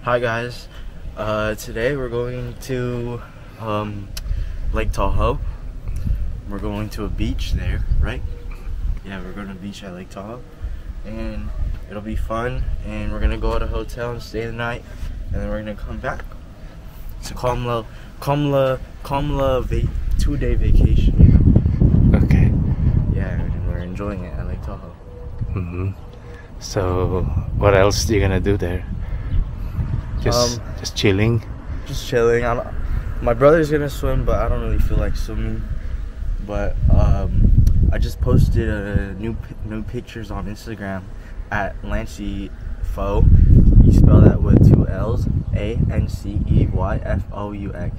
Hi guys, today we're going to Lake Tahoe. We're going to a beach there, right? Yeah, we're going to beach at Lake Tahoe, and it'll be fun. And we're gonna go to a hotel and stay the night, and then we're gonna come back. It's a Kamla 2-day vacation. You know? Okay. Yeah, and we're enjoying it at Lake Tahoe. So, what else are you gonna do there? Just chilling. Just chilling. My brother's gonna swim, but I don't really feel like swimming. But I just posted new pictures on Instagram at Lanceyfaux. You spell that with 2 L's, ANCEYFOUX.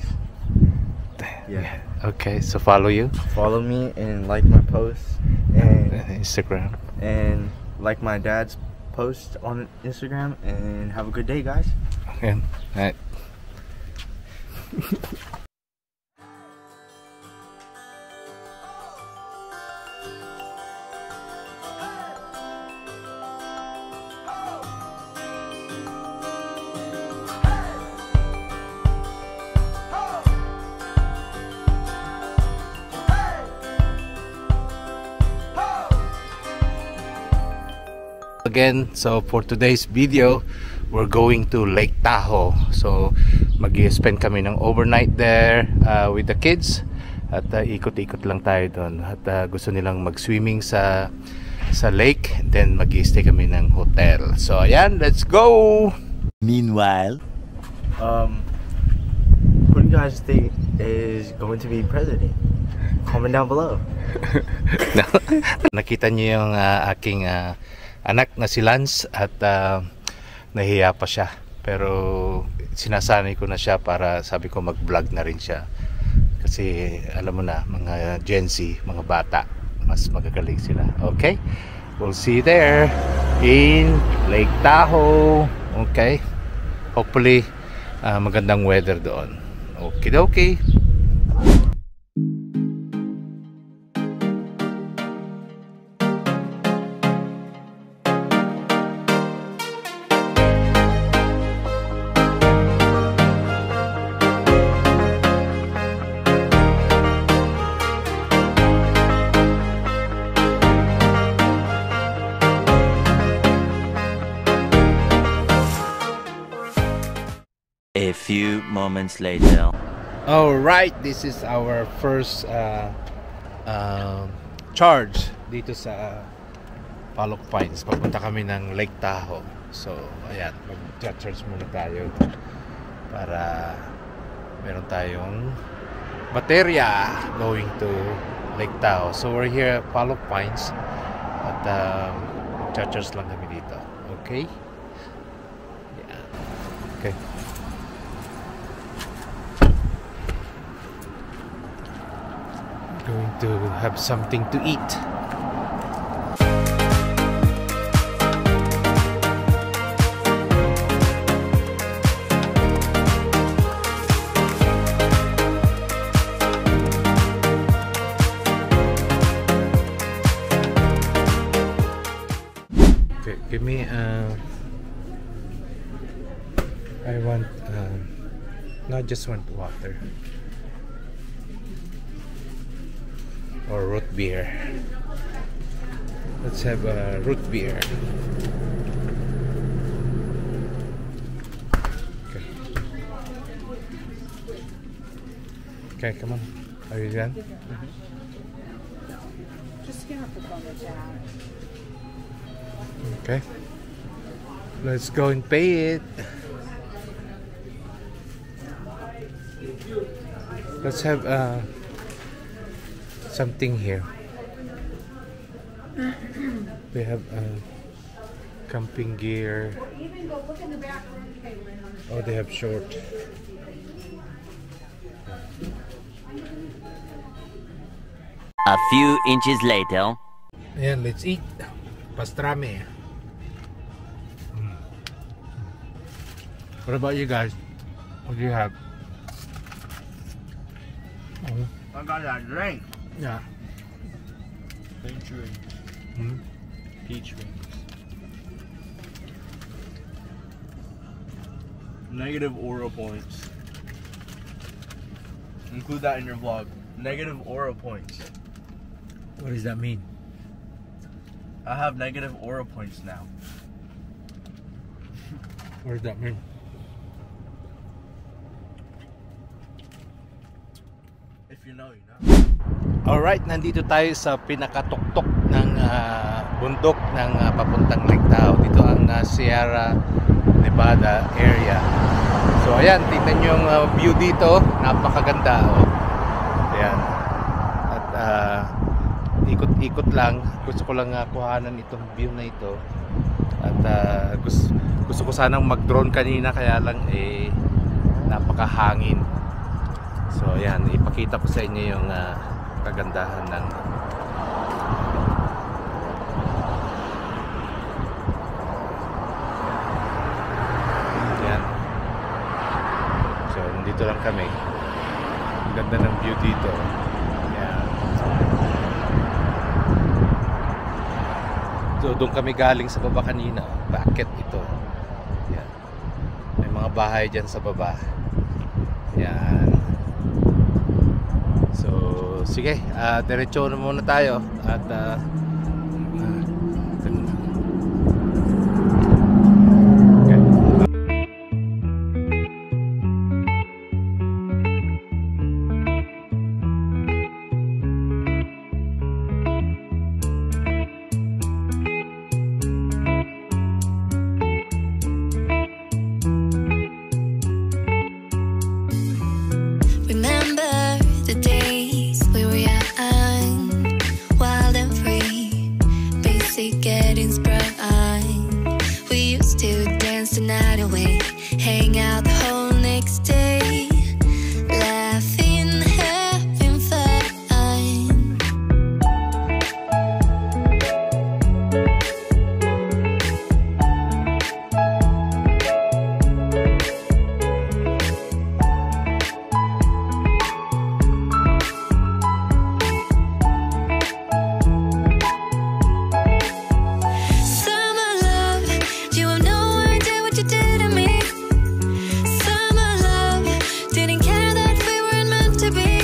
Yeah. Okay, so follow you. Follow me and like my posts and Instagram. and like my dad's post on Instagram. And have a good day, guys. Okay. Alright. Again, so for today's video, we're going to Lake Tahoe. So mag-spend kami ng overnight there with the kids. At ikot-ikot lang tayo doon. At gusto nilang mag-swimming sa lake. Then mag-stay kami ng hotel. So ayan, let's go! Meanwhile, who do you guys think is going to be president? Comment down below. Nakita niyo yung aking anak na si Lance at nahiya pa siya, pero sinasanay ko na siya para sabi ko mag-vlog na rin siya kasi alam mo na, mga Gen Z, mga bata, mas magagaling sila. Okay, we'll see you there in Lake Tahoe. Okay, hopefully magandang weather doon. Okay. a few moments later. Alright, this is our first charge dito sa Palok Pines. Papunta kami ng Lake Tahoe. So, ayan, mag-charge muna tayo para meron tayong baterya going to Lake Tahoe. So, we're here at Palok Pines at chargers lang kami dito. Okay? Yeah. Okay. Going to have something to eat. Okay, give me I want not just want water. Or root beer. Let's have a root beer. Okay. Okay, come on. Are you done? Just scan up the phone with that. Okay. Let's go and pay it. Let's have something here. We have camping gear. Even go look in the back room, Caitlin. Oh, they have short. A few inches later. Ayan, let's eat. Pastrami. What about you guys? What do you have? I got that drink. Yeah. Peach rings. Peach rings. Negative aura points. Include that in your vlog. Negative aura points. What does that mean? I have negative aura points now. What does that mean? If you know, you know. Alright, nandito tayo sa pinakatuktok ng bundok ng papuntang Lake Tahoe. Dito ang Sierra Nevada area. So ayan, tingnan nyo yung view dito. Napakaganda. Oh. Ayan. At ikot-ikot lang. Gusto ko lang kuhanan itong view na ito. At gusto ko sanang mag-drone kanina, kaya lang napakahangin. So ayan, ipakita ko sa inyo yung kagandahan ng ayan. So nandito lang kami. Ang ganda ng view dito. Ayan. So doon kami galing sa baba kanina. Bakit ito? Ayan. May mga bahay dyan sa baba. Ayan. So, sige, diretso na muna tayo at Remember the days we were young, wild and free, basic getting sprung. We used to dance the night away, hang out the whole next day, laughing, having fun. Summer love, you have no idea what you did to me. Summer love, didn't care that we weren't meant to be.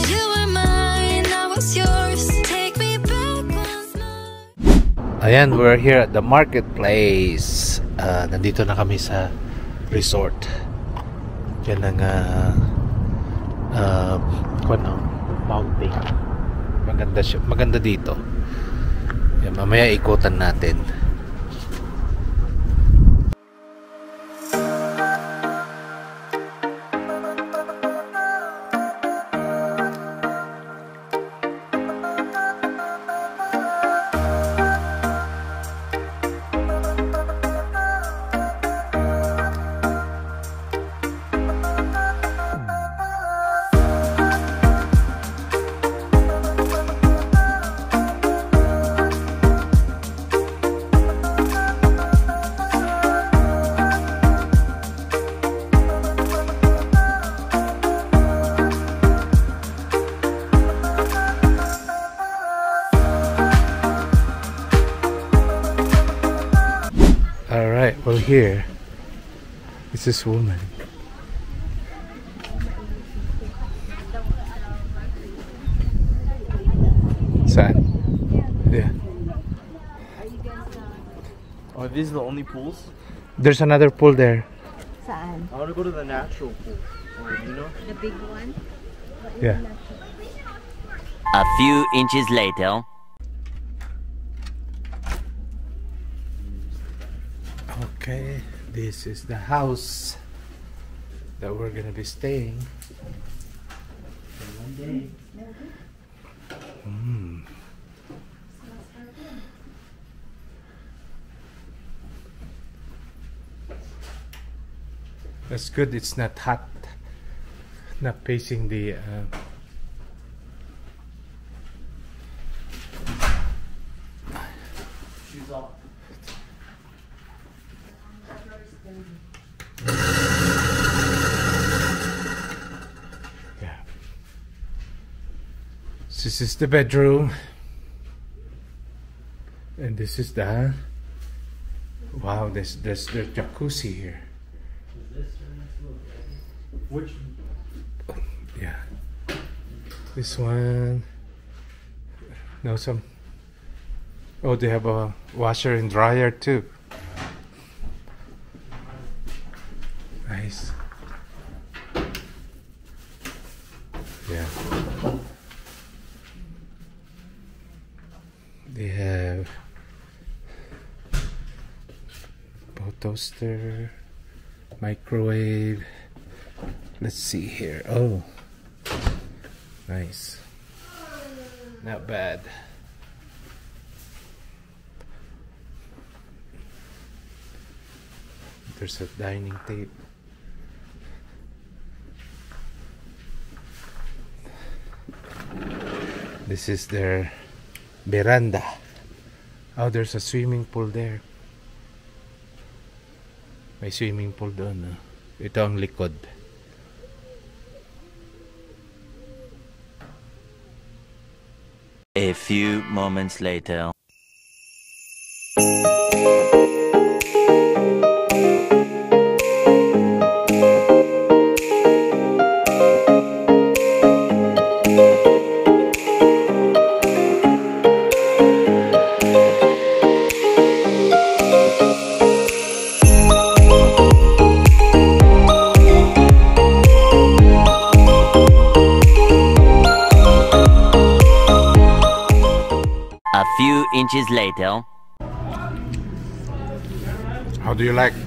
You were mine, I was yours. Take me back once more. ayan, we're here at the marketplace. Nandito na kami sa resort. Yan ang mountain. Maganda siya, maganda dito. Yan, mamaya ikutan natin. Alright, well here is this woman. Saan? Yeah. Are these the only pools? There's another pool there. Saan? I want to go to the natural pool. You know? The big one? Yeah. A few inches later. Okay, this is the house that we're gonna be staying. That's good. It's not hot. Not facing the. Shoes off. Yeah. This is the bedroom, and this is the. Wow, there's jacuzzi here. Which? Yeah. This one. No, some. Oh, they have a washer and dryer too. Nice. Yeah. They have both toaster, microwave. Let's see here. Oh, nice. Not bad. There's a dining table. This is their veranda. Oh, there's a swimming pool there. May swimming pool doon. Ito ang likod. A few moments later. A few inches later. How do you like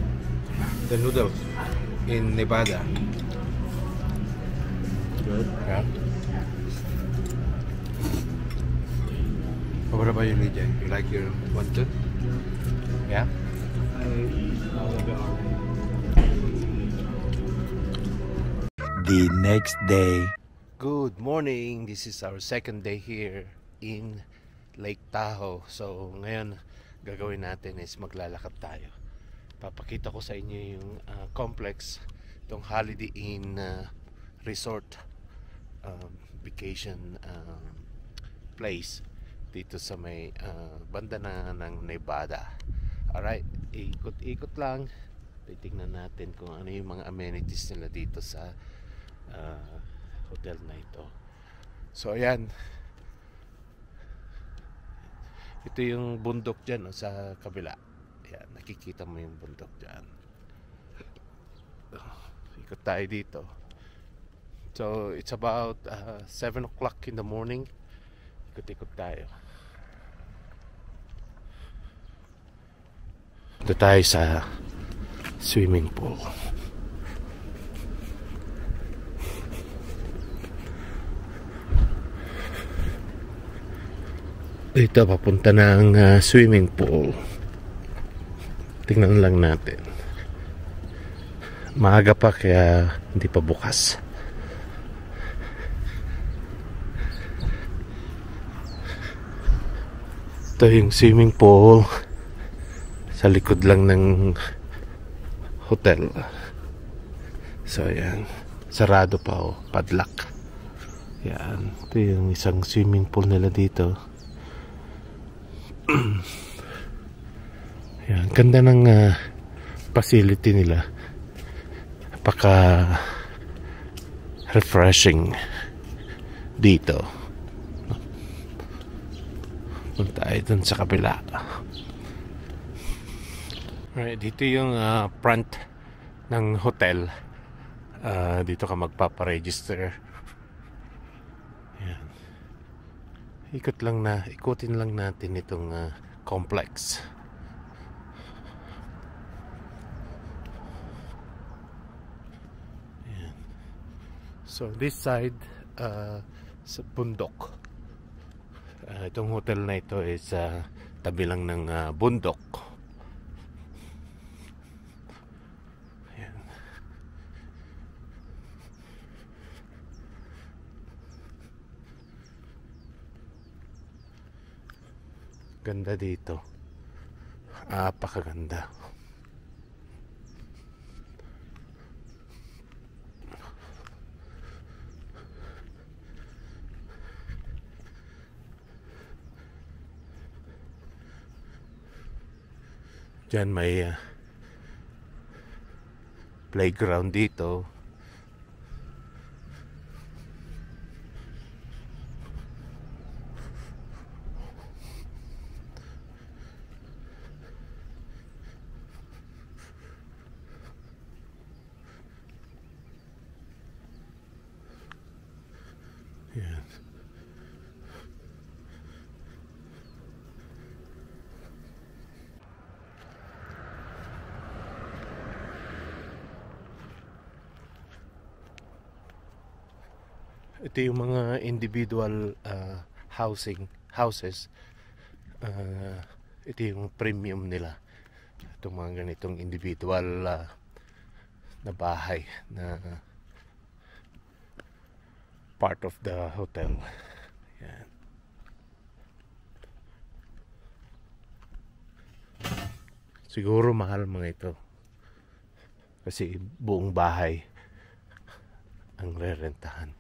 the noodles in Nevada? Good. Yeah. What about you, Lydia? You like your one too? Yeah. The next day. Good morning. This is our second day here in Lake Tahoe. So ngayon gagawin natin is maglalakad tayo. Papakita ko sa inyo yung complex, itong Holiday Inn resort vacation place dito sa may banda na ng Nevada. Alright, ikot-ikot lang. Titingnan natin kung ano yung mga amenities nila dito sa hotel na ito. So ayan, ito yung bundok dyan sa kabila. Ayan, nakikita mo yung bundok dyan. Ikot tayo dito. So it's about 7 o'clock in the morning. Ikot-ikot tayo. Ito tayo sa swimming pool. Dito papunta na ang swimming pool. Tingnan lang natin. Maaga pa kaya hindi pa bukas. Ito yung swimming pool sa likod lang ng hotel. So ayan, sarado pa padlock. Yan, ito yung isang swimming pool nila dito. Yan, ganda ng facility nila. Napaka refreshing dito. Punta tayo dun sa kabila. Alright, dito yung front ng hotel. Dito ka magpaparegister. Yan. Ikutin lang natin itong complex. Yan. So this side sa bundok. Itong hotel na ito is tabi lang ng bundok. Yan. Ganda dito. Apakaganda. Diyan may playground dito. Ito yung mga individual houses. Ito yung premium nila. Itong mga ganitong individual na bahay na part of the hotel. Yan. Siguro mahal mga ito. Kasi buong bahay ang rerentahan.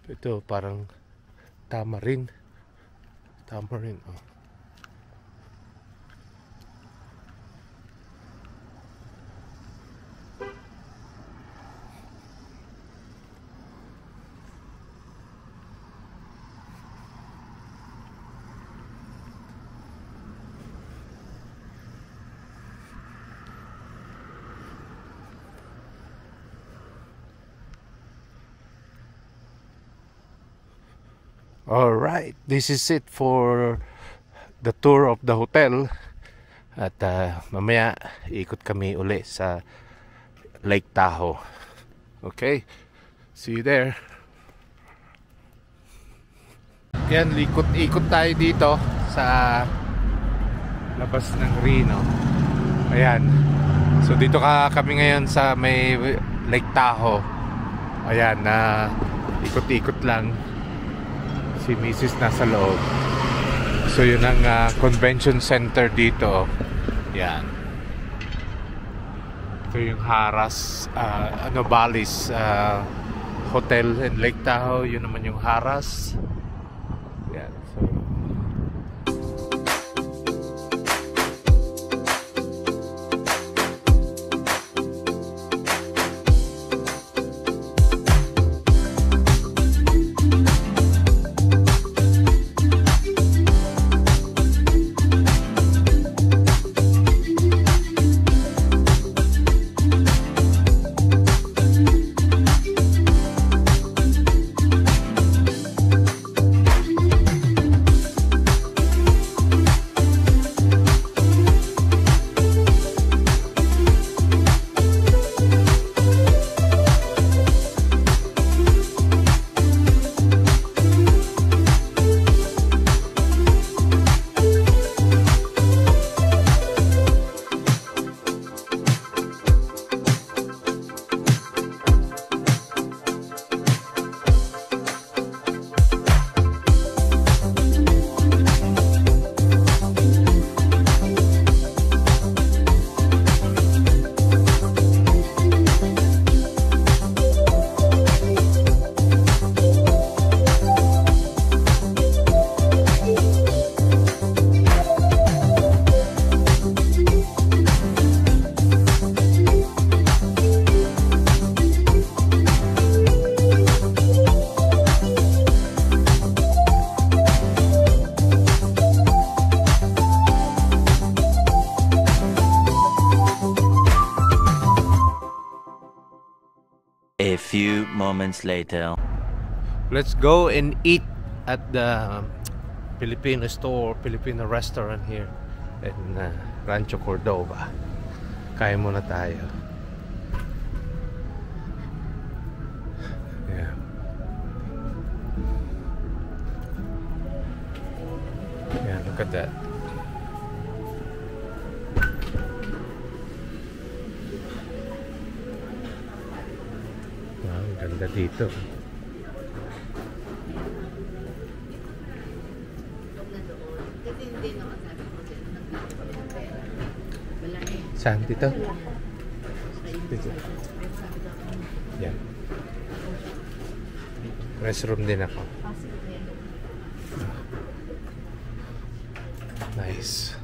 Ito parang tamarin. Oh. Alright, this is it for the tour of the hotel. At mamaya ikot kami uli sa Lake Tahoe. Okay, see you there. Yan, ikot tayo dito sa labas ng Reno. Ayan, so dito kami ngayon sa may Lake Tahoe. Ayan, ikot-ikot lang. Si Mrs. nasa loob. So yun ang convention center dito. Yan. Ito yung Harrah's Bally's Hotel in Lake Tahoe. Yun naman yung Harrah's. Yan. So A few moments later. let's go and eat at the Filipino store, Filipino restaurant here in Rancho Cordova. Kain muna tayo. Yeah. Yeah, look at that. Wow, ang ganda dito. Saan dito? Dito. Yan. Restroom din ako. Nice.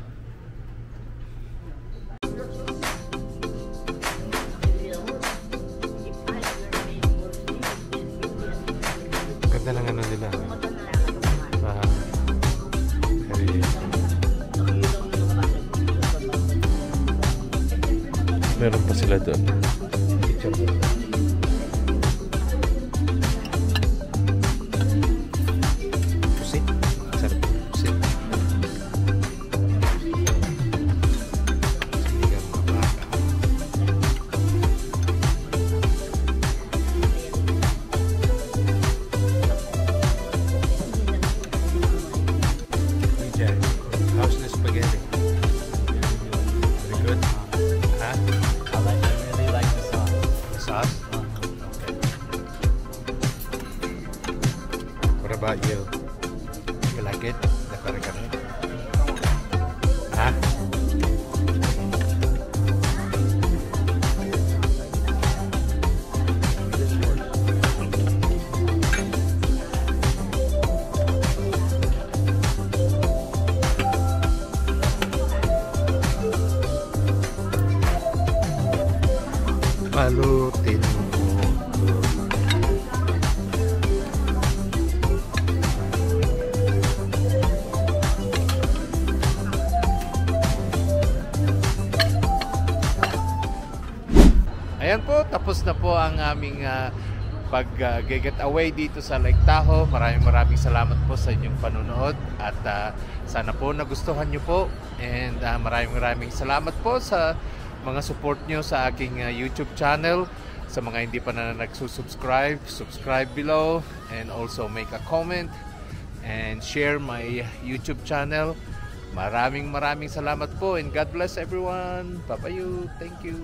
Ganda ng ano nila. Meron pa sila doon. Picture mo. Pusit. Sarap pusit. you? You like it? The kare-kare? Ha? Balutin mo. Ayan po, tapos na po ang aming pag-get away dito sa Lake Tahoe. Maraming salamat po sa inyong panunood at sana po nagustuhan nyo po, and maraming salamat po sa mga support nyo sa aking YouTube channel. Sa mga hindi pa na nagsusubscribe, subscribe below, and also make a comment and share my YouTube channel. Maraming salamat po, and God bless everyone. Bye-bye. Thank you.